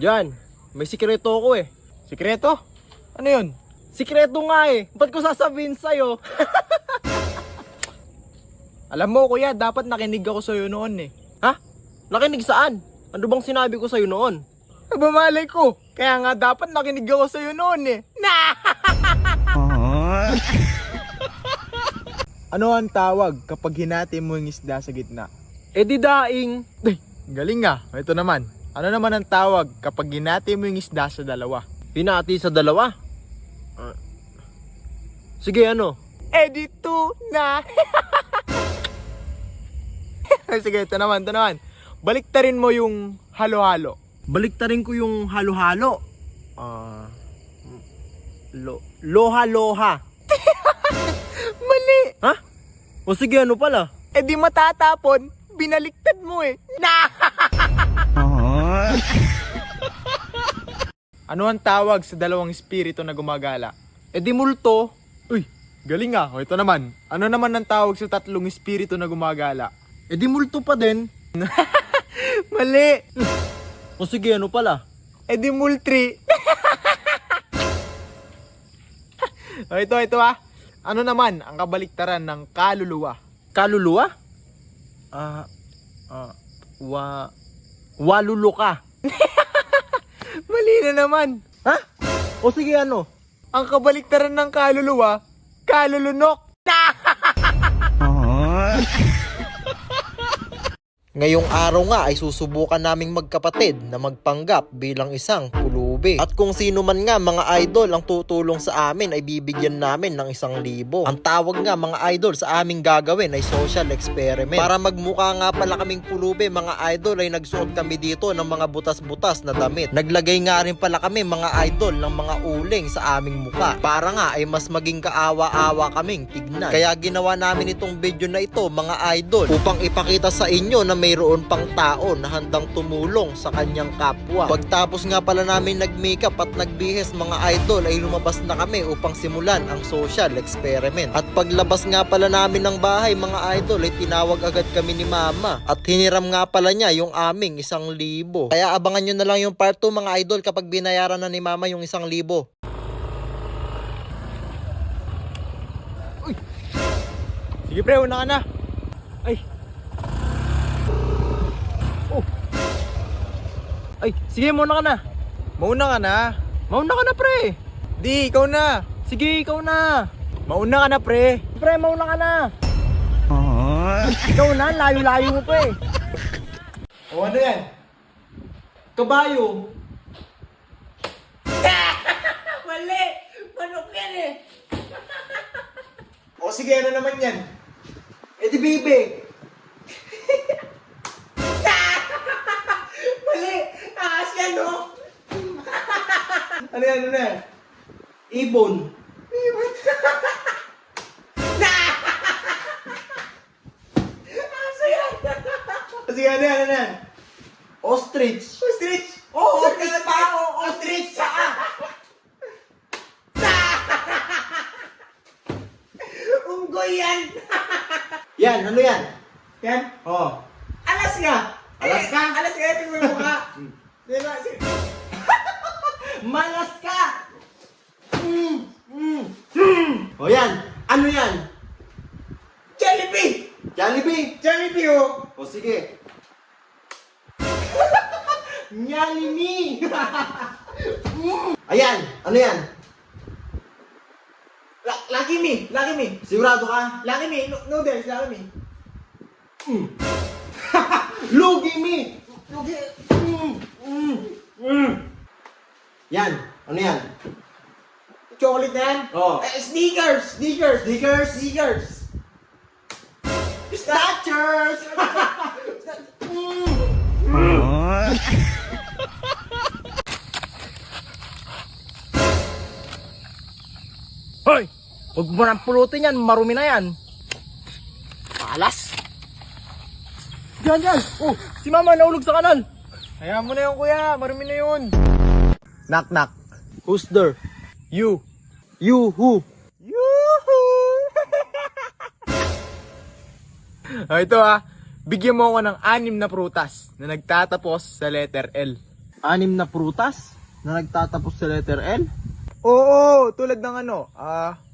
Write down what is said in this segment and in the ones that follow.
Diyan, may sikreto ako eh. Sikreto? Ano yun? Sikreto nga eh. Ba't ko sasabihin sa'yo? Alam mo kuya, dapat nakinig ako sa'yo noon eh. Ha? Nakinig saan? Ano bang sinabi ko sa'yo noon? Bumalay ko. Kaya nga dapat nakinig ako sa'yo noon eh. Ano ang tawag kapag hinati mo yung isda sa gitna? Eh di daing. Ay, galing nga. Ito naman. Ano naman ang tawag kapag hinati mo yung isda sa dalawa? Hinati sa dalawa? Sige ano? Eh di tuna. Sige, ito naman. Baliktarin mo yung halo-halo. Baliktarin ko yung halo-halo. Loha-loha. Mali. Ha? O sige, ano pala? Eh di matatapon. Binaliktad mo eh. Ano ang tawag sa dalawang espiritu na gumagala? Eh di multo. Uy, galing ah. O ito naman. Ano naman ang tawag sa tatlong espiritu na gumagala? Eh di multo pa din. Mali. O sige, ano pala? Eh di multri. O ito ah. Ano naman ang kabaliktaran ng kaluluwa? Kaluluwa? Waluluka. Mali na naman. Ha? O sige ano? Ang kabaliktaran ng kaluluwa, kalulunok. Ngayong araw nga ay susubukan naming magkapatid na magpanggap bilang isang pulubi. At kung sino man nga mga idol ang tutulong sa amin ay bibigyan namin ng 1,000. Ang tawag nga mga idol sa aming gagawin ay social experiment. Para magmukha nga pala kaming pulubi mga idol ay nagsuot kami dito ng mga butas-butas na damit. Naglagay nga rin pala kami mga idol ng mga uling sa aming muka. Para nga ay mas maging kaawa-awa kaming tignan. Kaya ginawa namin itong video na ito mga idol upang ipakita sa inyo na mayroon pang tao na handang tumulong sa kanyang kapwa. Pagtapos nga pala namin nag-makeup at nagbihis mga idol ay lumabas na kami upang simulan ang social experiment. At paglabas nga pala namin ng bahay mga idol ay tinawag agad kami ni mama at hiniram nga pala niya yung aming 1,000. Kaya abangan nyo na lang yung part 2 mga idol kapag binayaran na ni mama yung 1,000. Uy! Sige pre, una ka na. Ay! Ay, sige, mauna ka na. Mauna ka na, pre. Di, ikaw na. Sige, ikaw na. Mauna ka na, pre. Pre, mauna ka na. Ikaw na, layo-layo mo, pre. O, ano yan? Kabayo. Mali. Manok yan eh. O, sige, ano naman yan? Eh, di, baby. Mali. Taas yan, no? Ano yan? Ibon. Aso yan. Sige, ano yan? Ostrich. Oh, ostrich pa. Ostrich. Unggoy yan. Yan, ano yan? Yan? Oo. Alaska. Alaska, ito yung mukha. Malaska! O yan, ano yan? Jollibee! Jollibee oh! O sige. Nyalimi! Ayan, ano yan? Lucky me. Sigurado ka? Lucky me, noodles, Lucky me. Lugi me! Yan, ano yan? Chocolate na yan? Oo. Sneakers! Snatchers! Hoy! Huwag mo nang pulutin yan, marumi na yan. Malas! Diyan! Oh, si mama naulog sa kanal. Hayaan mo na yun kuya, marumi na yun. Knock. Who's there? You. You who? Yoo-hoo! Ito ha, bigyan mo ako ng 6 na prutas na nagtatapos sa letter L. 6 na prutas na nagtatapos sa letter L? Oo, tulad ng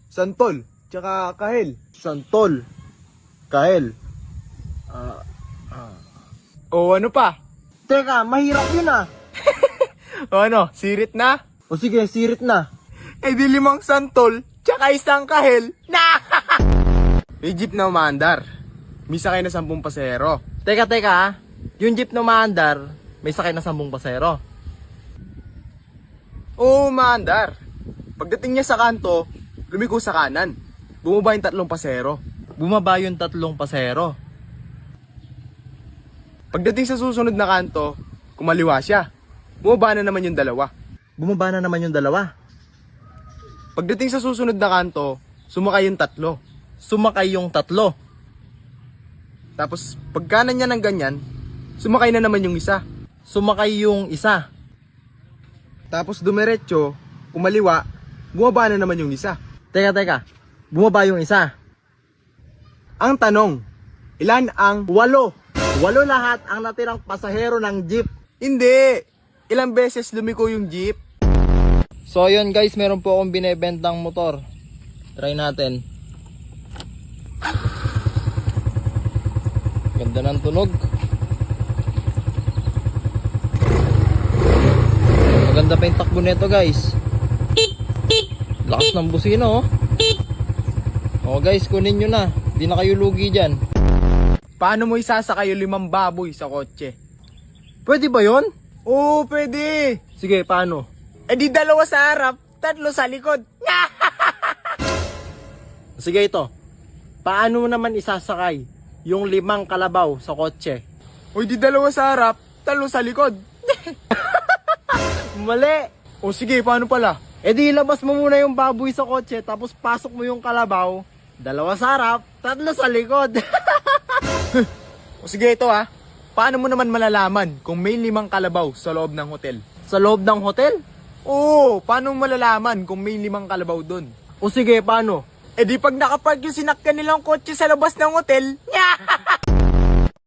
santol, tsaka kahel. Santol, kahel. O ano pa? Teka, mahirap yun ah. O ano, sirit na? O sige, sirit na. Eh di 5 santol, tsaka 1 kahel. Na! May jeep na umaandar. May sakay na 10 pasero. Teka ah. Yung jeep na umaandar, may sakay na 10 pasero. Oo, umaandar. Pagdating niya sa kanto, lumiko sa kanan. Bumaba yung 3 pasero. Bumaba yung 3 pasero. Pagdating sa susunod na kanto, kumaliwa siya. Bumaba na naman yung 2. Bumaba na naman yung 2. Pagdating sa susunod na kanto, sumakay yung 3. Sumakay yung 3. Tapos pagkanan niya ng ganyan, sumakay na naman yung 1. Sumakay yung 1. Tapos dumiretso, kumaliwa, bumaba na naman yung 1. Teka. Bumaba yung 1. Ang tanong, ilan ang 8 lahat ang natirang pasahero ng jeep. Hindi! Ilang beses lumiko yung jeep? So yun guys, meron po akong binebentang motor. Try natin. Ganda ng tunog. Maganda pa yung takbo nito guys. Lakas ng busina oh. Oh guys, kunin nyo na. Di na kayo lugi dyan. Paano mo isasakay yung 5 baboy sa kotse? Pwede ba yun? Oo, pwede! Sige, paano? Eh di 2 sa harap, 3 sa likod. Sige ito. Paano mo naman isasakay yung 5 kalabaw sa kotse? O di 2 sa harap, 3 sa likod. Mali! O sige, paano pala? E di ilabas mo muna yung baboy sa kotse, tapos pasok mo yung kalabaw, 2 sa harap, 3 sa likod. O sige, ito ha. Paano mo naman malalaman kung may 5 kalabaw sa loob ng hotel? Sa loob ng hotel? Oo, paano mo malalaman kung may 5 kalabaw dun? O sige, paano? Eh di pag nakapark yung sinakyan nilang kotse sa labas ng hotel,